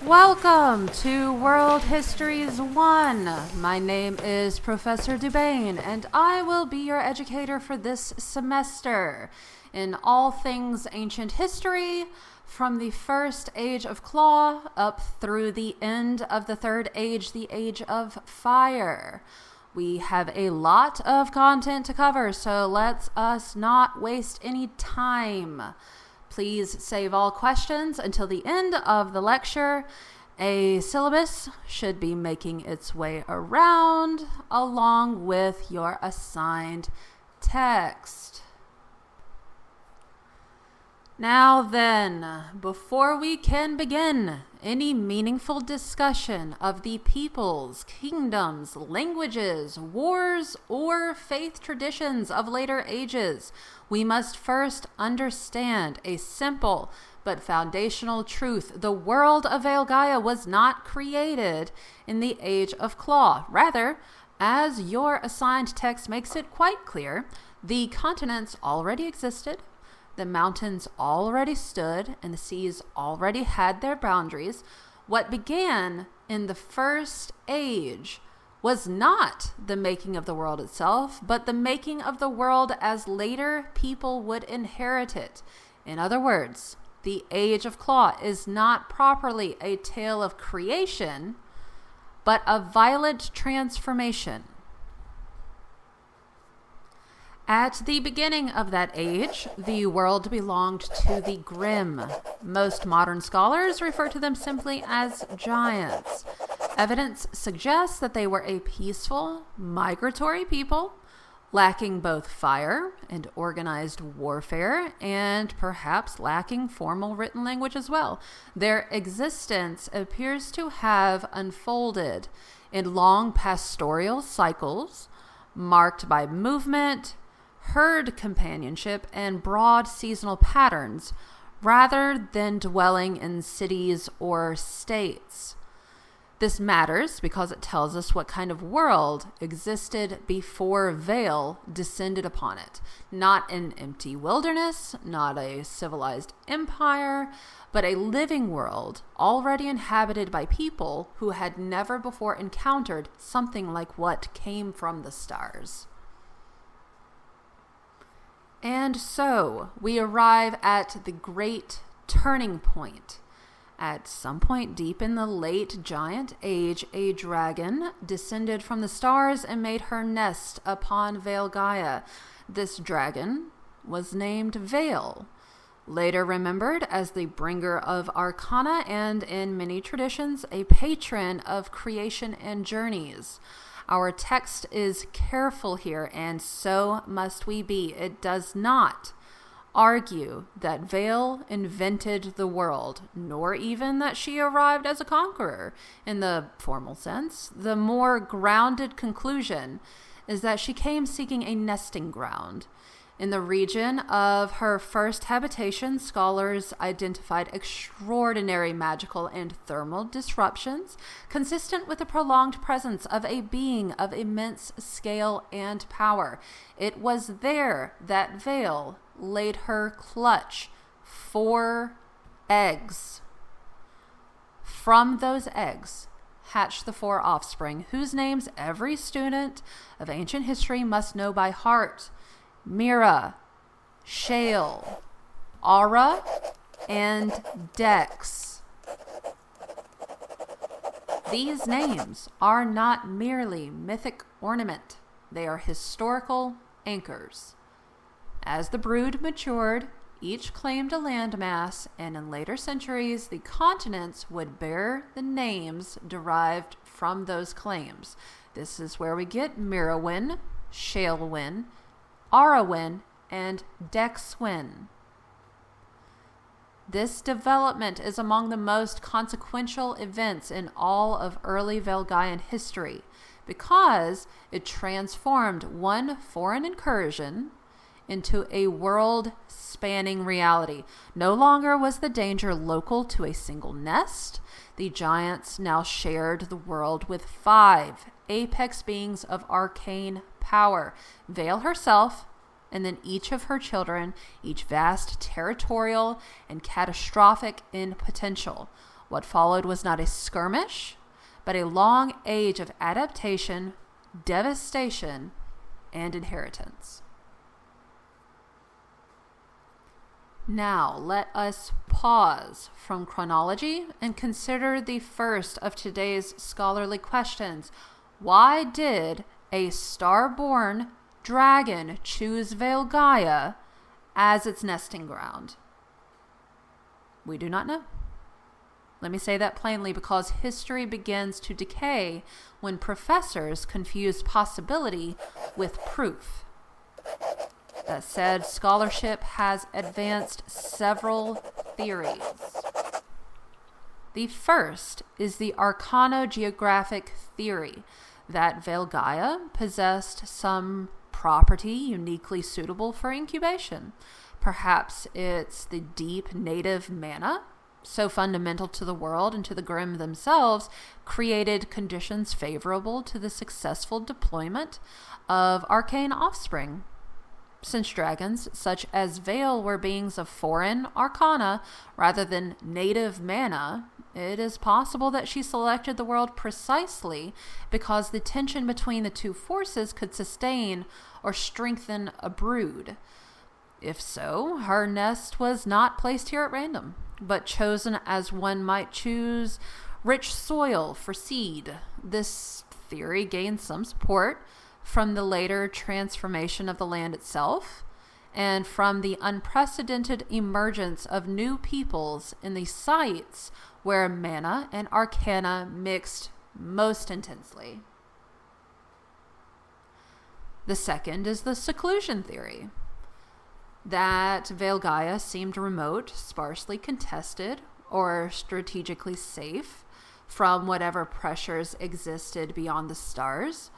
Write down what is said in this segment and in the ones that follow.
Welcome to World Histories I. My name is Professor Dubane, and I will be your educator for this semester in all things ancient history, from the first age of claw up through the end of the third age, the age of fire. We have a lot of content to cover, so let's us not waste any time. Please save all questions until the end of the lecture. A syllabus should be making its way around along with your assigned text. Now then, before we can begin any meaningful discussion of the peoples, kingdoms, languages, wars, or faith traditions of later ages, we must first understand a simple but foundational truth. The world of Valegaia was not created in the Age of Claw. Rather, as your assigned text makes it quite clear, the continents already existed, the mountains already stood, and the seas already had their boundaries. What began in the first age was not the making of the world itself, but the making of the world as later people would inherit it. In other words, the Age of Claw is not properly a tale of creation, but a violent transformation. At the beginning of that age, the world belonged to the Grimm. Most modern scholars refer to them simply as giants. Evidence suggests that they were a peaceful, migratory people, lacking both fire and organized warfare, and perhaps lacking formal written language as well. Their existence appears to have unfolded in long pastoral cycles, marked by movement, herd companionship, and broad seasonal patterns, rather than dwelling in cities or states. This matters because it tells us what kind of world existed before Vale descended upon it. Not an empty wilderness, not a civilized empire, but a living world already inhabited by people who had never before encountered something like what came from the stars. And so we arrive at the great turning point. At some point deep in the late giant age, a dragon descended from the stars and made her nest upon Valegaia. This dragon was named Vale, later remembered as the bringer of arcana and, in many traditions, a patron of creation and journeys. Our text is careful here, and so must we be. It does not argue that Vale invented the world, nor even that she arrived as a conqueror in the formal sense. The more grounded conclusion is that she came seeking a nesting ground. In the region of her first habitation, scholars identified extraordinary magical and thermal disruptions consistent with the prolonged presence of a being of immense scale and power. It was there that Vale laid her clutch 4 eggs. From those eggs hatched the 4 offspring, whose names every student of ancient history must know by heart: Mira, Shale, Arra, and Dex. These names are not merely mythic ornament. They are historical anchors. As the brood matured, each claimed a landmass, and in later centuries, the continents would bear the names derived from those claims. This is where we get Mirawin, Shalewin, Arrawin, and Dexwin. This development is among the most consequential events in all of early Valgaian history because it transformed one foreign incursion into a world-spanning reality. No longer was the danger local to a single nest. The giants now shared the world with 5 apex beings of arcane power: Vale herself, and then each of her children, each vast, territorial, and catastrophic in potential. What followed was not a skirmish, but a long age of adaptation, devastation, and inheritance. Now, let us pause from chronology and consider the first of today's scholarly questions. Why did a star-born dragon choose Valegaia as its nesting ground? We do not know. Let me say that plainly, because history begins to decay when professors confuse possibility with proof. That said, scholarship has advanced several theories. The first is the arcano-geographic theory that Valegaia possessed some property uniquely suitable for incubation. Perhaps it's the deep native mana, so fundamental to the world and to the Grimm themselves, created conditions favorable to the successful deployment of arcane offspring. Since dragons, such as Vale, were beings of foreign arcana rather than native mana, it is possible that she selected the world precisely because the tension between the two forces could sustain or strengthen a brood. If so, her nest was not placed here at random, but chosen as one might choose rich soil for seed. This theory gained some support from the later transformation of the land itself, and from the unprecedented emergence of new peoples in the sites where mana and arcana mixed most intensely. The second is the seclusion theory, that Valegaia seemed remote, sparsely contested, or strategically safe from whatever pressures existed beyond the stars.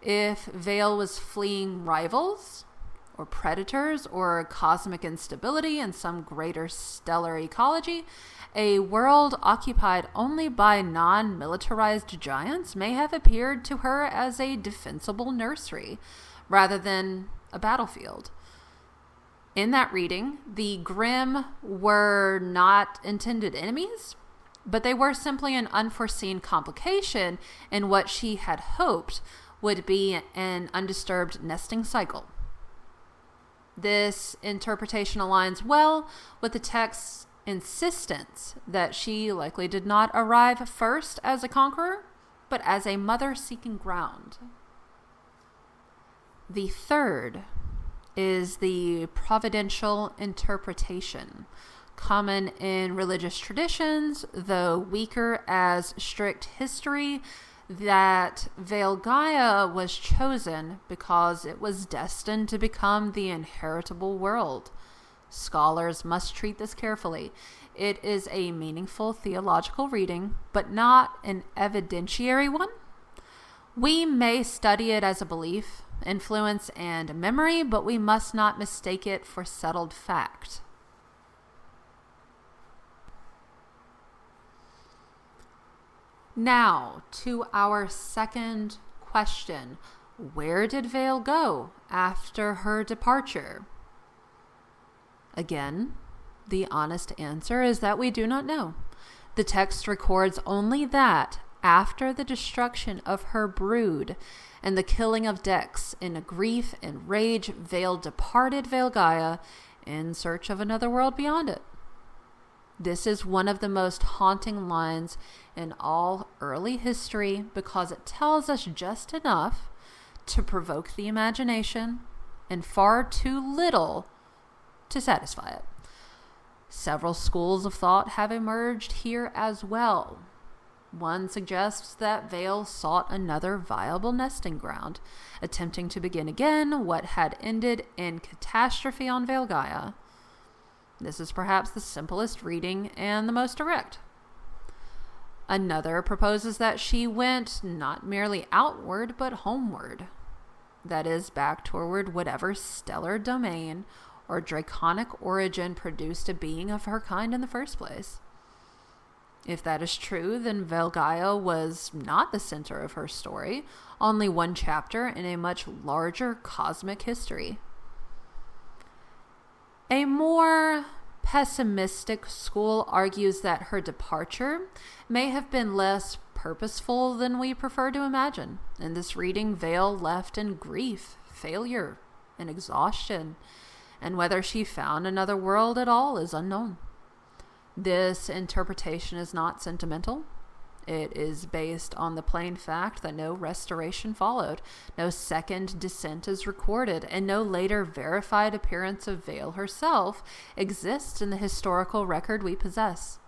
If Vale was fleeing rivals or predators or cosmic instability in some greater stellar ecology, a world occupied only by non-militarized giants may have appeared to her as a defensible nursery rather than a battlefield. In that reading, the Grimm were not intended enemies, but they were simply an unforeseen complication in what she had hoped would be an undisturbed nesting cycle. This interpretation aligns well with the text's insistence that she likely did not arrive first as a conqueror, but as a mother seeking ground. The third is the providential interpretation, common in religious traditions, though weaker as strict history, that Valegaia was chosen because it was destined to become the inheritable world. Scholars must treat this carefully. It is a meaningful theological reading, but not an evidentiary one. We may study it as a belief, influence, and memory, but we must not mistake it for settled fact. Now, to our second question. Where did Vale go after her departure? Again, the honest answer is that we do not know. The text records only that after the destruction of her brood and the killing of Dex, in grief and rage, Vale departed Valegaia in search of another world beyond it. This is one of the most haunting lines in all early history because it tells us just enough to provoke the imagination and far too little to satisfy it. Several schools of thought have emerged here as well. One suggests that Vale sought another viable nesting ground, attempting to begin again what had ended in catastrophe on Valegaia. This is perhaps the simplest reading and the most direct. Another proposes that she went not merely outward, but homeward. That is, back toward whatever stellar domain or draconic origin produced a being of her kind in the first place. If that is true, then Valegaia was not the center of her story, only one chapter in a much larger cosmic history. A more pessimistic school argues that her departure may have been less purposeful than we prefer to imagine. In this reading, Vale left in grief, failure, and exhaustion, and whether she found another world at all is unknown. This interpretation is not sentimental. It is based on the plain fact that no restoration followed, no second descent is recorded, and no later verified appearance of Vale herself exists in the historical record we possess.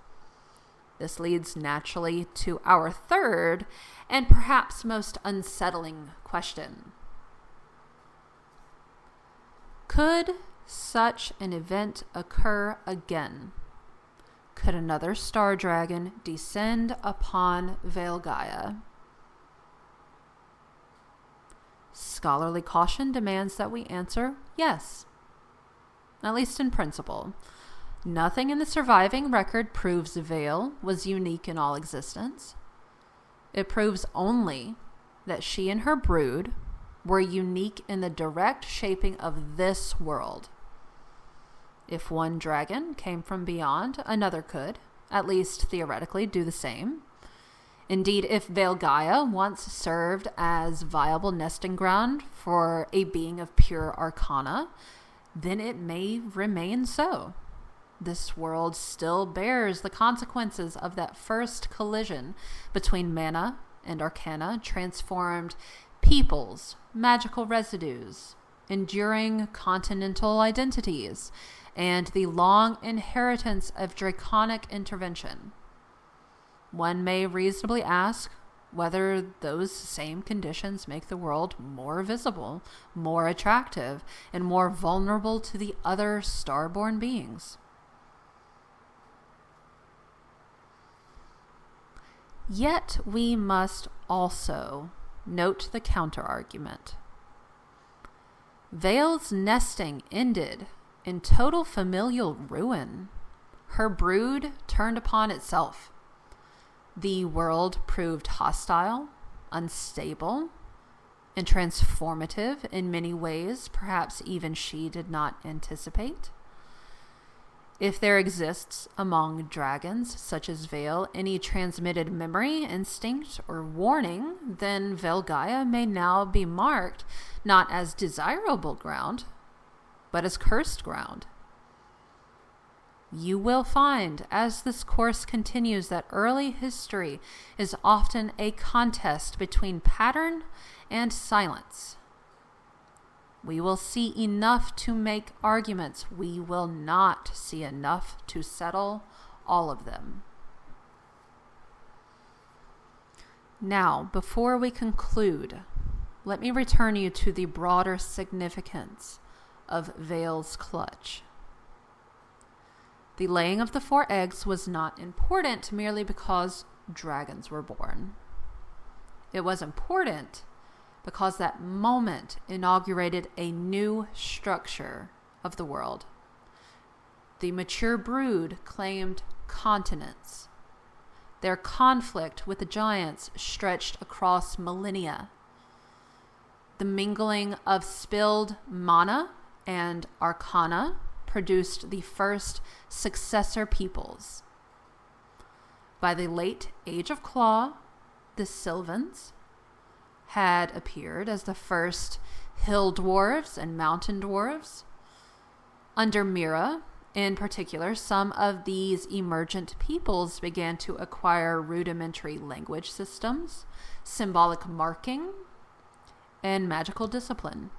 This leads naturally to our third and perhaps most unsettling question. Could such an event occur again? Could another star dragon descend upon Valegaia? Scholarly caution demands that we answer yes, at least in principle. Nothing in the surviving record proves Vale was unique in all existence. It proves only that she and her brood were unique in the direct shaping of this world. If one dragon came from beyond, another could, at least theoretically, do the same. Indeed, if Valegaia once served as viable nesting ground for a being of pure arcana, then it may remain so. This world still bears the consequences of that first collision between mana and arcana, transformed peoples, magical residues, enduring continental identities, and the long inheritance of draconic intervention. One may reasonably ask whether those same conditions make the world more visible, more attractive, and more vulnerable to the other starborn beings. Yet we must also note the counterargument. Vale's nesting ended in total familial ruin. Her brood turned upon itself. The world proved hostile, unstable, and transformative in many ways, perhaps even she did not anticipate. If there exists among dragons, such as Vale, any transmitted memory, instinct, or warning, then Valegaia may now be marked not as desirable ground, but as cursed ground. You will find, as this course continues, that early history is often a contest between pattern and silence. We will see enough to make arguments. We will not see enough to settle all of them. Now, before we conclude, let me return you to the broader significance of Vale's clutch. The laying of the 4 eggs was not important merely because dragons were born. It was important because that moment inaugurated a new structure of the world. The mature brood claimed continents. Their conflict with the giants stretched across millennia. The mingling of spilled mana and arcana produced the first successor peoples. By the late Age of Claw, the Sylvans had appeared as the first hill dwarves and mountain dwarves. Under Mira, in particular, some of these emergent peoples began to acquire rudimentary language systems, symbolic marking, and magical discipline.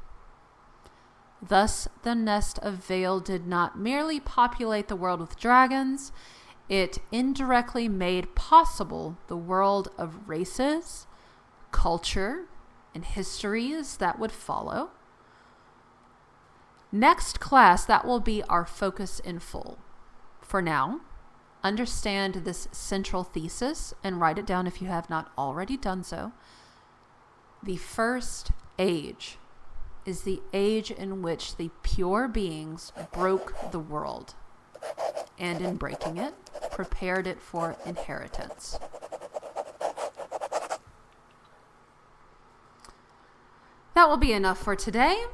Thus, the nest of Vale did not merely populate the world with dragons, it indirectly made possible the world of races, culture, and histories that would follow. Next class, that will be our focus in full. For now, understand this central thesis and write it down if you have not already done so. The first age is the age in which the pure beings broke the world, and in breaking it, prepared it for inheritance. That will be enough for today.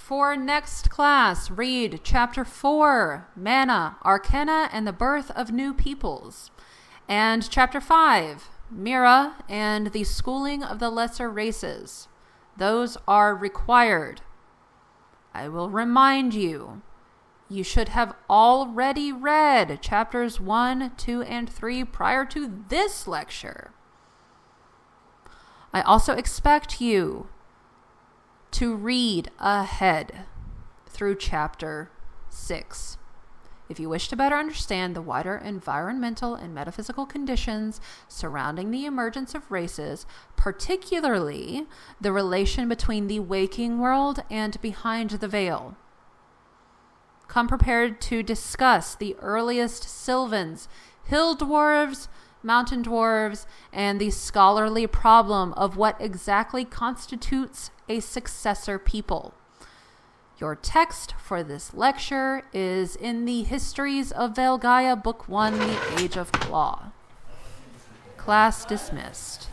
For next class, read Chapter 4, Mana, Arcana, and the Birth of New Peoples. And Chapter 5, Mira and the Schooling of the Lesser Races. Those are required. I will remind you, you should have already read Chapters 1, 2, and 3 prior to this lecture. I also expect you to read ahead through Chapter 6. If you wish to better understand the wider environmental and metaphysical conditions surrounding the emergence of races, particularly the relation between the waking world and behind the veil, come prepared to discuss the earliest Sylvans, hill dwarves, mountain dwarves, and the scholarly problem of what exactly constitutes a successor people. Your text for this lecture is in the Histories of Valegaia, Book 1, The Age of Claw. Class dismissed.